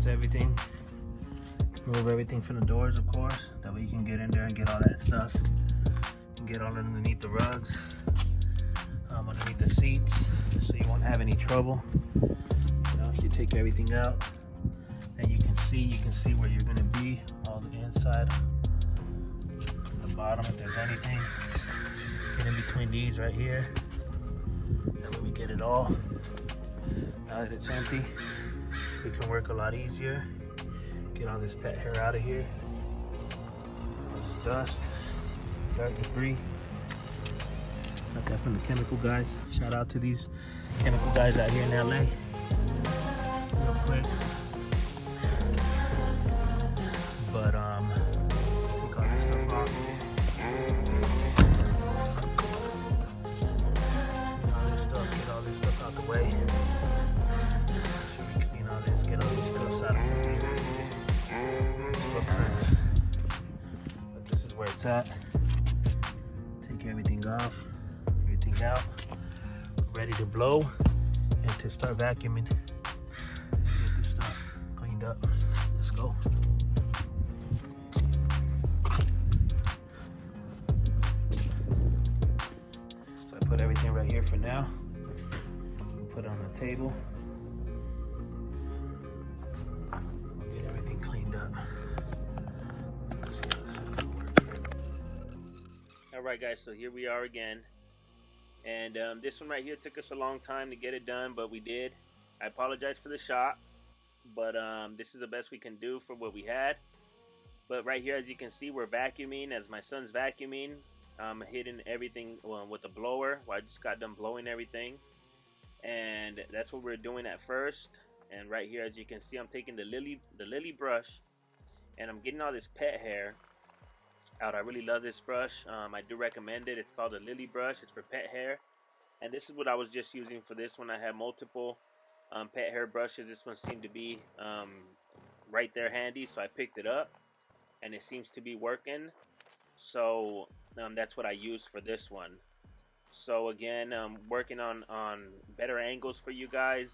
That's everything. Remove everything from the doors, of course. That way you can get in there and get all that stuff. And get all underneath the rugs, underneath the seats, so you won't have any trouble. You know, if you take everything out, and you can see where you're gonna be, all the inside, the bottom, if there's anything. Get in between these right here. That way we get it all. Now that it's empty, we can work a lot easier. Get all this pet hair out of here. All this dust, dirt, debris. Got that from the chemical guys. Shout out to these chemical guys out here in LA. Real quick. But take all this stuff off. Get all this stuff out the way. Make sure we clean all this, get all these scuffs out of the footprints. But this is where it's at. Take everything off, everything out, ready to blow and to start vacuuming. Get this stuff cleaned up. Let's go. So I put everything right here for now. Put it on the table. We'll get everything cleaned up. Alright guys, so here we are again. And this one right here took us a long time to get it done, but we did. I apologize for the shot, but this is the best we can do for what we had. But right here, as you can see, we're vacuuming. As my son's vacuuming, I'm hitting everything with the blower. Well, I just got done blowing everything. And that's what we're doing at first. And right here, as you can see, I'm taking the lily brush, and I'm getting all this pet hair out. I really love this brush. I do recommend it. It's called a lily brush. It's for pet hair, and this is what I was just using for this one. I had multiple pet hair brushes. This one seemed to be right there handy, so I picked it up, and it seems to be working. So that's what I used for this one. So again, working on better angles for you guys.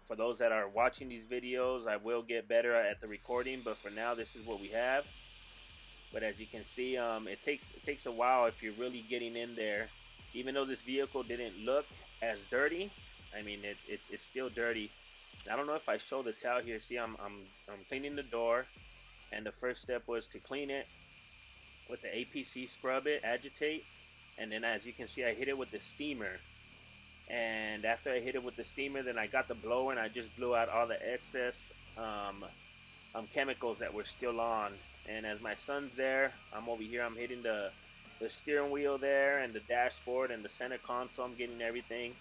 For those that are watching these videos, I will get better at the recording, but for now, this is what we have. But as you can see, it takes a while if you're really getting in there. Even though this vehicle didn't look as dirty, I mean it's still dirty. I don't know if I show the towel here. See, I'm cleaning the door, and the first step was to clean it with the APC, scrub it, agitate. And then as you can see, I hit it with the steamer. And after I hit it with the steamer, then I got the blower and I just blew out all the excess chemicals that were still on. And as my son's there, I'm over here, I'm hitting the steering wheel there and the dashboard and the center console. I'm getting everything,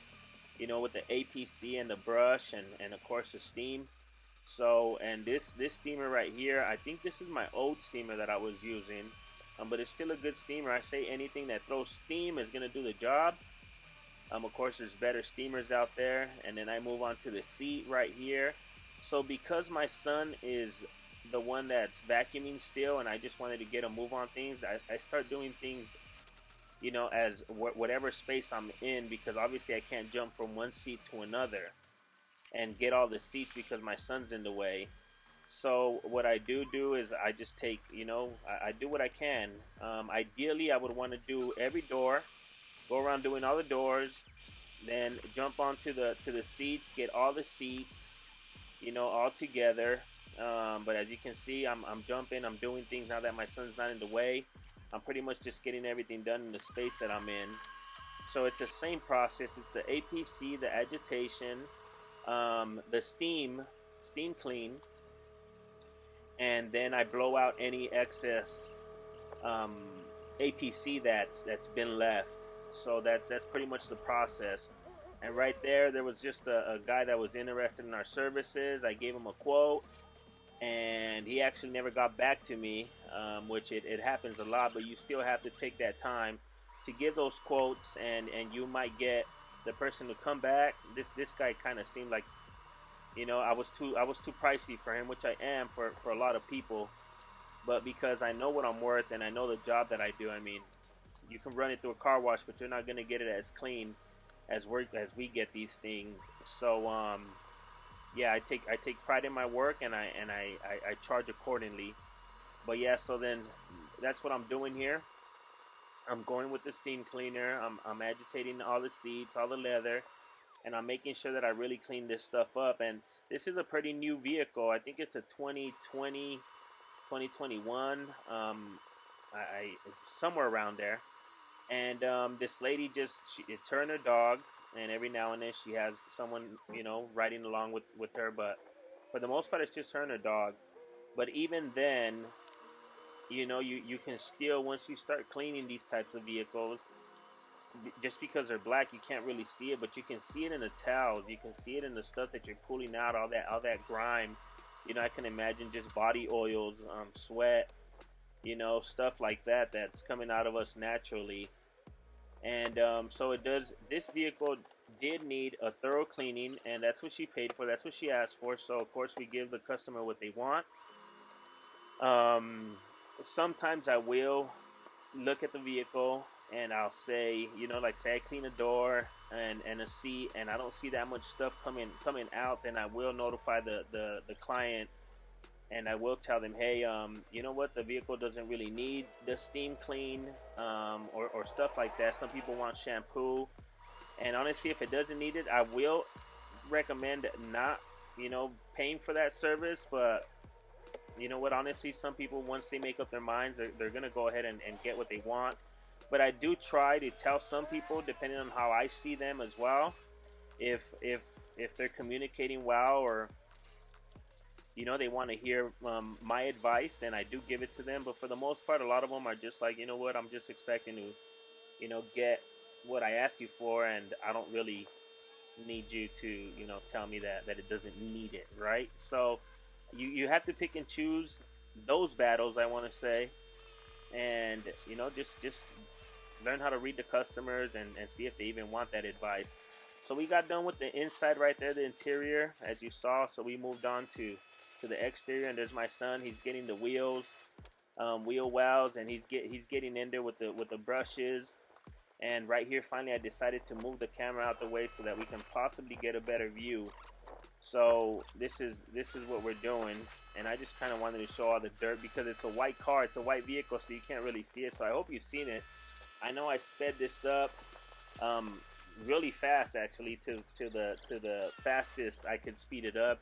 you know, with the APC and the brush and of course the steam. So, and this steamer right here, I think this is my old steamer that I was using. But it's still a good steamer. I say anything that throws steam is going to do the job. Of course, there's better steamers out there. And then I move on to the seat right here. So because my son is the one that's vacuuming still, and I just wanted to get a move on things, I start doing things, you know, as whatever space I'm in, because obviously I can't jump from one seat to another and get all the seats because my son's in the way. So what I do is I just take, you know, I do what I can. Ideally, I would want to do every door, go around doing all the doors, then jump onto the seats, get all the seats, you know, all together. But as you can see, I'm jumping, I'm doing things now that my son's not in the way. I'm pretty much just getting everything done in the space that I'm in. So it's the same process. It's the APC, the agitation, the steam clean. And then I blow out any excess APC that's been left. So that's pretty much the process. And right there was just a guy that was interested in our services. I gave him a quote, and he actually never got back to me, which it happens a lot, but you still have to take that time to give those quotes, and you might get the person to come back. This guy kind of seemed like, you know, I was too pricey for him, which I am for a lot of people. But because I know what I'm worth and I know the job that I do, I mean, you can run it through a car wash, but you're not going to get it as clean as we get these things. So yeah, I take pride in my work, and I charge accordingly. But yeah, so then that's what I'm doing here. I'm going with the steam cleaner. I'm agitating all the seats, all the leather, and I'm making sure that I really clean this stuff up. And this is a pretty new vehicle. I think it's a 2020, 2021. I somewhere around there. And this lady it's her and her dog, and every now and then she has someone, riding along with her. But for the most part, it's just her and her dog. But even then, you can still, once you start cleaning these types of vehicles, just because they're black, you can't really see it, but you can see it in the towels. You can see it in the stuff that you're pulling out, all that grime. I can imagine just body oils, sweat, stuff like that that's coming out of us naturally. And so it does. This vehicle did need a thorough cleaning, and that's what she paid for. That's what she asked for. So of course we give the customer what they want. Um, Sometimes I will look at the vehicle and I'll say, like say I clean a door and a seat, and I don't see that much stuff coming out, then I will notify the client, and I will tell them, hey, you know what, the vehicle doesn't really need the steam clean, or stuff like that. Some people want shampoo, and honestly, if it doesn't need it, I will recommend not, paying for that service. But you know what, honestly, some people, once they make up their minds, they're gonna go ahead and get what they want. But I do try to tell some people, depending on how I see them as well, if they're communicating well, or they want to hear my advice, and I do give it to them. But for the most part, a lot of them are just like, you know what, I'm just expecting to get what I asked you for, and I don't really need you to tell me that it doesn't need it, right? So you have to pick and choose those battles, I want to say. And just learn how to read the customers, and see if they even want that advice. So we got done with the inside right there, the interior, as you saw. So we moved on to the exterior, and there's my son. He's getting the wheels, wheel wells, and he's getting in there with the brushes. And right here, finally, I decided to move the camera out the way so that we can possibly get a better view. So this is what we're doing, and I just kind of wanted to show all the dirt because it's a white car, it's a white vehicle, so you can't really see it. So I hope you've seen it. I know I sped this up really fast, actually, to the fastest I could speed it up.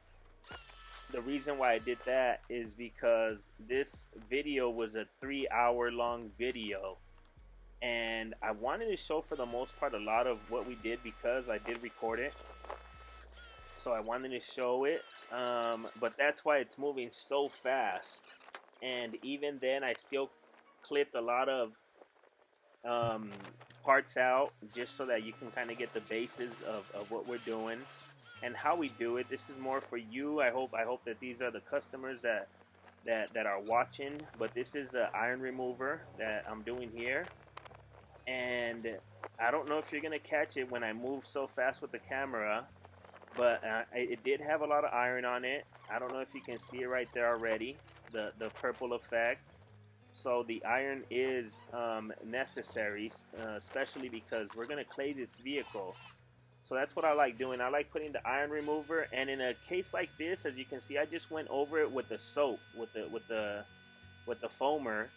The reason why I did that is because this video was a 3-hour long video, and I wanted to show, for the most part, a lot of what we did because I did record it. So I wanted to show it, but that's why it's moving so fast. And even then, I still clipped a lot of parts out, just so that you can kind of get the basis of what we're doing and how we do it. This is more for you. I hope that these are the customers that are watching. But this is the iron remover that I'm doing here, and I don't know if you're gonna catch it when I move so fast with the camera. But it did have a lot of iron on it. I don't know if you can see it right there already, the purple effect. So the iron is necessary, especially because we're going to clay this vehicle. So that's what I like doing. I like putting the iron remover, and in a case like this, as you can see, I just went over it with the soap, with the foamer,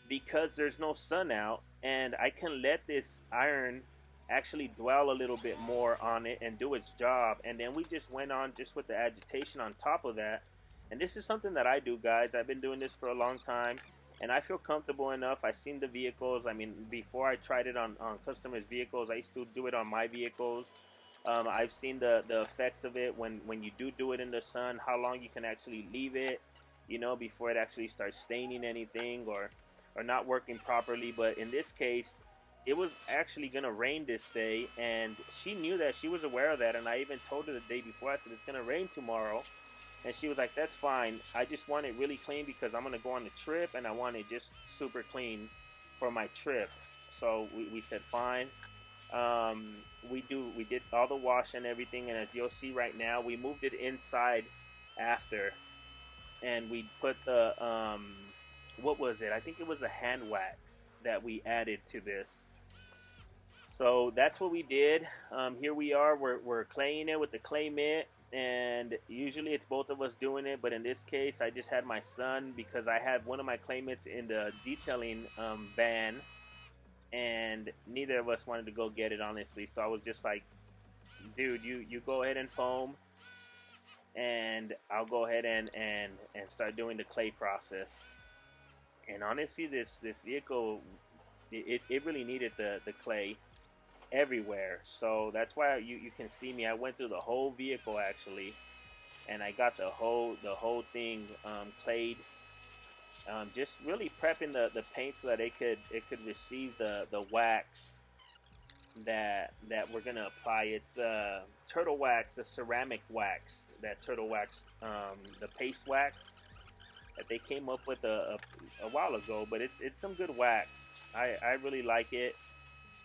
because there's no sun out, and I can let this iron actually dwell a little bit more on it and do its job. And then we just went on just with the agitation on top of that. And this is something that I do, guys. I've been doing this for a long time, and I feel comfortable enough. I've seen the vehicles. I mean, before I tried it on customers' vehicles, I used to do it on my vehicles. I've seen the effects of it when you do it in the sun, how long you can actually leave it, before it actually starts staining anything or not working properly. But in this case, it was actually gonna rain this day, and she knew that. She was aware of that, and I even told her the day before. I said, it's gonna rain tomorrow, and she was like, that's fine. I just want it really clean because I'm gonna go on a trip, and I want it just super clean for my trip. So we said fine. We did all the wash and everything, and as you'll see right now, we moved it inside after, and we put the what was it? I think it was a hand wax that we added to this. So that's what we did. Here we are. We're claying it with the clay mitt. and usually it's both of us doing it, but in this case I just had my son because I had one of my claimants in the detailing van, and neither of us wanted to go get it, honestly. So I was just like, dude, you go ahead and foam, and I'll go ahead and start doing the clay process. And honestly, this vehicle, it really needed the clay everywhere. So that's why you can see me. I went through the whole vehicle actually, and I got the whole thing clayed. Just really prepping the paint so that it could receive the wax that we're gonna apply. It's turtle wax, the ceramic wax, that turtle wax, the paste wax that they came up with a while ago. But it's some good wax. I really like it.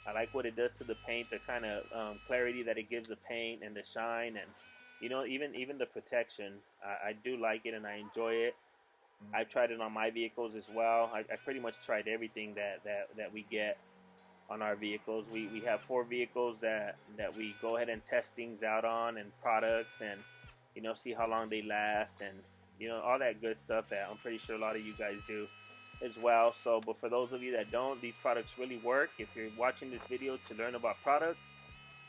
I like what it does to the paint, the kind of clarity that it gives the paint and the shine, and even the protection. I do like it and I enjoy it. I've tried it on my vehicles as well. I pretty much tried everything that we get on our vehicles. We have 4 vehicles that we go ahead and test things out on, and products, and see how long they last, and all that good stuff that I'm pretty sure a lot of you guys do as well. So, but for those of you that don't, these products really work. If you're watching this video to learn about products,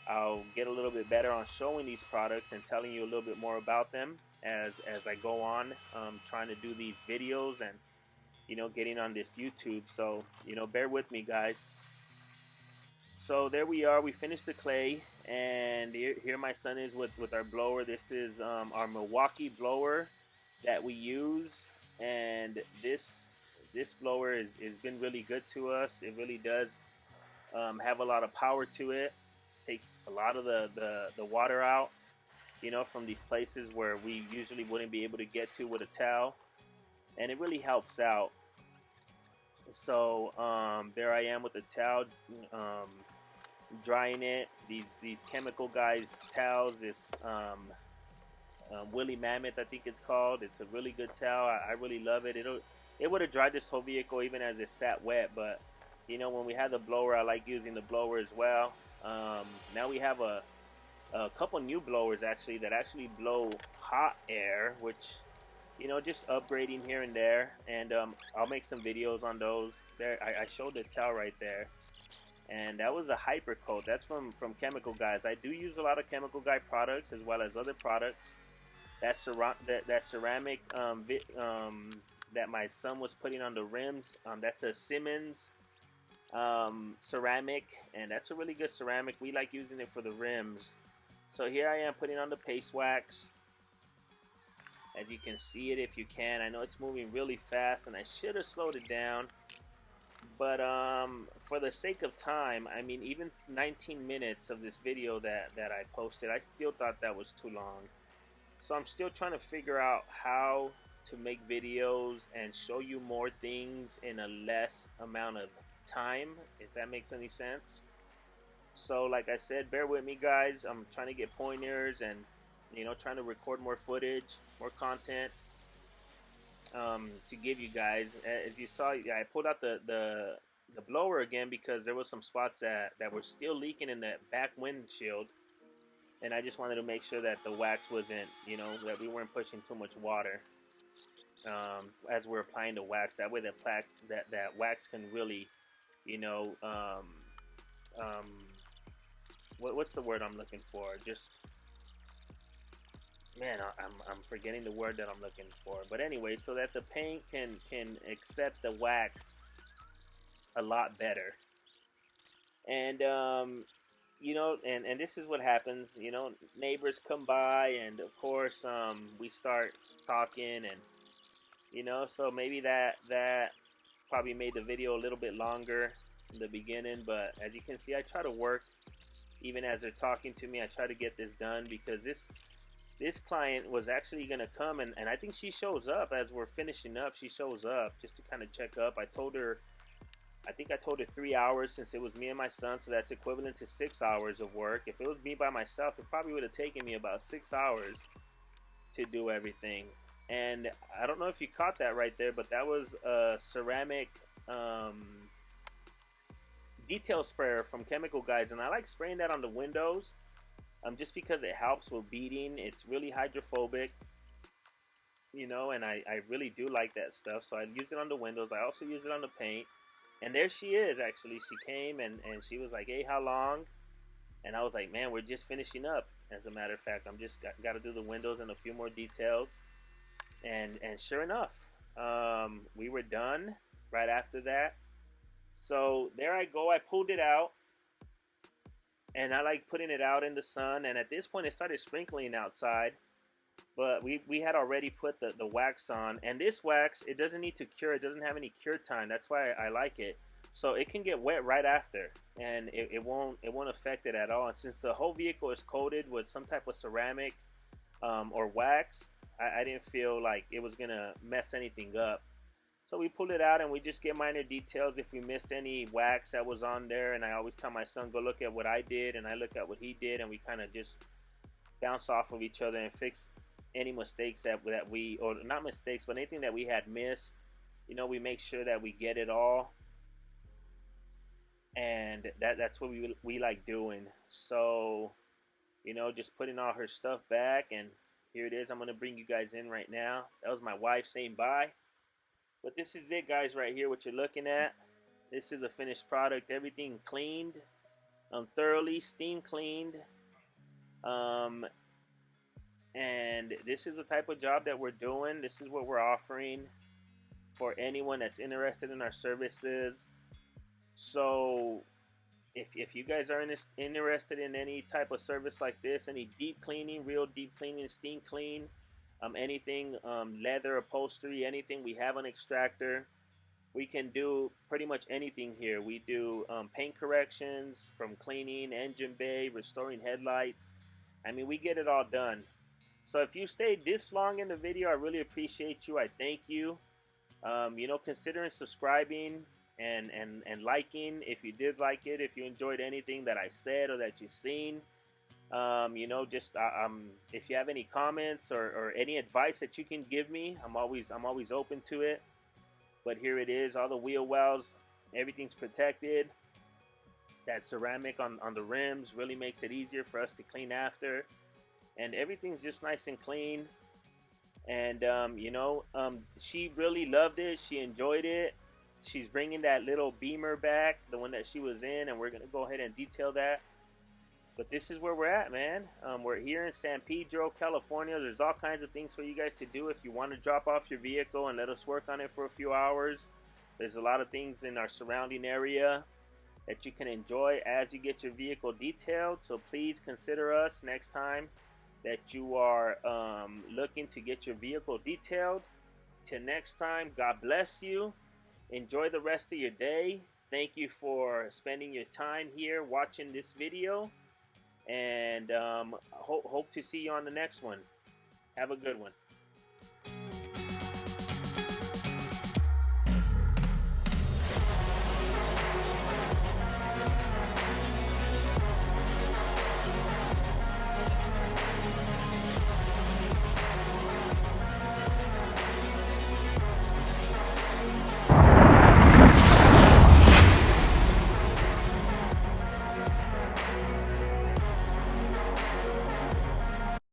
I'll get a little bit better on showing these products and telling you a little bit more about them as I go on, trying to do these videos and getting on this YouTube. So bear with me, guys. So there we are. We finished the clay, and here my son is with our blower. This is our Milwaukee blower that we use, and this blower is been really good to us. It really does have a lot of power to it. Takes a lot of the water out, from these places where we usually wouldn't be able to get to with a towel, and it really helps out. So there I am with the towel, drying it. These chemical guys towels, this Willy Mammoth, I think it's called. It's a really good towel. I really love it. It would have dried this whole vehicle even as it sat wet, but when we have the blower, I like using the blower as well. Now we have a couple new blowers actually that actually blow hot air, which just upgrading here and there, and I'll make some videos on those. There, I showed the towel right there, and that was a hyper coat. That's from Chemical Guys. I do use a lot of Chemical Guy products as well as other products. That ceramic that my son was putting on the rims, that's a Simmons ceramic, and that's a really good ceramic. We like using it for the rims. So here I am putting on the paste wax. As you can see it, if you can, I know it's moving really fast, and I should have slowed it down. But for the sake of time, I mean, even 19 minutes of this video that I posted, I still thought that was too long. So I'm still trying to figure out how to make videos and show you more things in a less amount of time, if that makes any sense. So like I said, bear with me, guys. I'm trying to get pointers and trying to record more footage, more content to give you guys. As you saw, I pulled out the blower again because there was some spots that were still leaking in that back windshield, and I just wanted to make sure that the wax wasn't, that we weren't pushing too much water as we're applying the wax. That way that wax can really, what's the word I'm looking for? Just, man, I'm forgetting the word that I'm looking for. But anyway, so that the paint can accept the wax a lot better. And and this is what happens. Neighbors come by, and of course we start talking, and so maybe that probably made the video a little bit longer in the beginning. But as you can see, I try to work even as they're talking to me. I try to get this done because this client was actually going to come, and I think she shows up as we're finishing up. She shows up just to kind of check up. I think I told her 3 hours since it was me and my son, so that's equivalent to 6 hours of work. If it was me by myself, it probably would have taken me about 6 hours to do everything. And I don't know if you caught that right there, but that was a ceramic detail sprayer from Chemical Guys, and I like spraying that on the windows just because it helps with beading. It's really hydrophobic, you know, and I really do like that stuff. So I use it on the windows. I also use it on the paint. And there she is, actually. She came and she was like, hey, how long? And I was like, man, we're just finishing up. As a matter of fact, I'm just got to do the windows and a few more details. And sure enough, we were done right after that. So there I go. I pulled it out. And I like putting it out in the sun. And at this point, it started sprinkling outside. But we had already put the wax on. And this wax, it doesn't need to cure. It doesn't have any cure time. That's why I like it. So it can get wet right after. And it won't affect it at all. And since the whole vehicle is coated with some type of ceramic or wax, I didn't feel like it was going to mess anything up. So we pulled it out and we just get minor details if we missed any wax that was on there. And I always tell my son, go look at what I did and I look at what he did, and we kind of just bounce off of each other and fix any mistakes that we, or not mistakes, but anything that we had missed. You know, we make sure that we get it all. And that's what we like doing. So, you know, just putting all her stuff back, and here it is. I'm going to bring you guys in right now. That was my wife saying bye. But this is it, guys, right here, what you're looking at. This is a finished product. Everything cleaned, thoroughly steam cleaned. And this is the type of job that we're doing. This is what we're offering for anyone that's interested in our services. So if you guys are interested in any type of service like this, any deep cleaning, real deep cleaning, steam clean, anything, leather, upholstery, anything, we have an extractor. We can do pretty much anything here. We do paint corrections, from cleaning, engine bay, restoring headlights. I mean, we get it all done. So if you stayed this long in the video, I really appreciate you. I thank you. You know, considering subscribing and liking if you did like it, if you enjoyed anything that I said or that you've seen. You know, just if you have any comments or any advice that you can give me, I'm always open to it. But here it is, all the wheel wells, everything's protected. That ceramic on the rims really makes it easier for us to clean after, and everything's just nice and clean. And you know, she really loved it. She enjoyed it. She's bringing that little Beamer back, the one that she was in, and we're gonna go ahead and detail that. But this is where we're at, man. We're here in San Pedro, California. There's all kinds of things for you guys to do if you want to drop off your vehicle and let us work on it for a few hours. There's a lot of things in our surrounding area that you can enjoy as you get your vehicle detailed. So please consider us next time that you are looking to get your vehicle detailed. Till next time, God bless you. Enjoy the rest of your day. Thank you for spending your time here watching this video. And hope to see you on the next one. Have a good one.